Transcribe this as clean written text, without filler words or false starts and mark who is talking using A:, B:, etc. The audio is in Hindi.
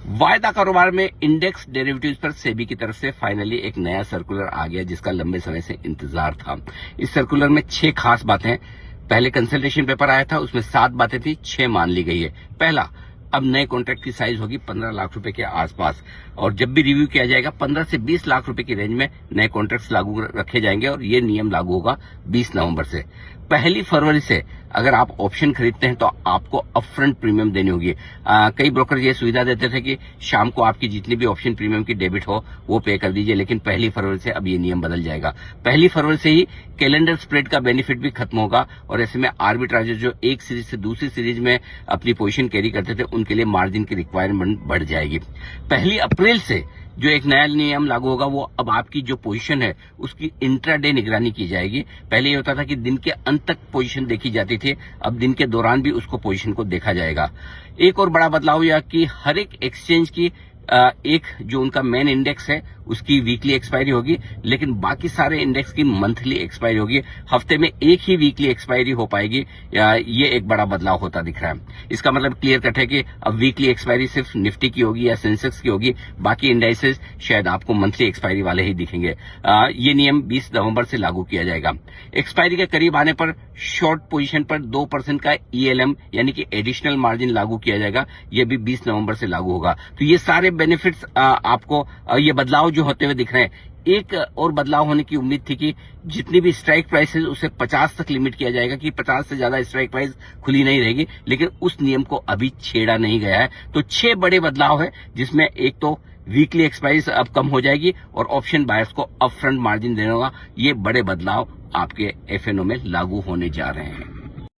A: वायदा कारोबार में इंडेक्स डेरिवेटिव्स पर सेबी की तरफ से फाइनली एक नया सर्कुलर आ गया, जिसका लंबे समय से इंतजार था। इस सर्कुलर में 6 खास बातें, पहले कंसल्टेशन पेपर आया था, उसमें 7 बातें थी, 6 मान ली गई है। पहला, अब नए कॉन्ट्रैक्ट की साइज होगी 15 लाख रुपए के आसपास, और जब भी रिव्यू किया जाएगा 15 से 20 लाख रुपए की रेंज में नए कॉन्ट्रैक्ट्स लागू रखे जाएंगे, और ये नियम लागू होगा 20 नवंबर से। 1 फरवरी से अगर आप ऑप्शन खरीदते हैं तो आपको अपफ्रंट प्रीमियम देनी होगी। कई ब्रोकर ये सुविधा देते थे कि शाम को आपकी जितनी भी ऑप्शन प्रीमियम की डेबिट हो वो पे कर दीजिए, लेकिन 1 फरवरी से अब ये नियम बदल जाएगा। 1 फरवरी से ही कैलेंडर स्प्रेड का बेनिफिट भी खत्म होगा, और ऐसे में आर्बिट्राइजर जो एक सीरीज से दूसरी सीरीज में अपनी पोजीशन कैरी करते थे उनके लिए मार्जिन की रिक्वायरमेंट बढ़ जाएगी। 1 अप्रैल से जो एक नया नियम लागू होगा, वो अब आपकी जो पोजीशन है उसकी इंट्राडे निगरानी की जाएगी। पहले ये होता था कि दिन के अंत तक पोजीशन देखी जाती थी, अब दिन के दौरान भी उसको पोजीशन को देखा जाएगा। एक और बड़ा बदलाव यह कि हर एक एक्सचेंज की एक जो उनका मेन इंडेक्स है उसकी वीकली एक्सपायरी होगी, लेकिन बाकी सारे इंडेक्स की मंथली एक्सपायरी होगी। हफ्ते में एक ही वीकली एक्सपायरी हो पाएगी। ये एक बड़ा बदलाव होता दिख रहा है। इसका मतलब क्लियर कट है कि अब वीकली एक्सपायरी सिर्फ निफ्टी की होगी या सेंसेक्स की होगी, बाकी इंडाइसेस शायद आपको मंथली एक्सपायरी वाले ही दिखेंगे। ये नियम 20 नवंबर से लागू किया जाएगा। एक्सपायरी के करीब आने पर शॉर्ट पोजीशन पर 2% का ELM यानी कि एडिशनल मार्जिन लागू किया जाएगा। ये भी 20 नवंबर से लागू होगा। तो ये सारे बेनिफिट्स आपको ये बदलाव जो होते हुए दिख रहे हैं। एक और बदलाव होने की उम्मीद थी कि जितनी भी स्ट्राइक प्राइस है उसे 50 तक लिमिट किया जाएगा, कि 50 से ज्यादा स्ट्राइक प्राइस खुली नहीं रहेगी, लेकिन उस नियम को अभी छेड़ा नहीं गया है। तो 6 बड़े बदलाव है, जिसमें एक तो वीकली एक्सपायरी अब कम हो जाएगी और ऑप्शन बायर्स को अपफ्रंट मार्जिन देना होगा। ये बड़े बदलाव आपके FNO में लागू होने जा रहे हैं।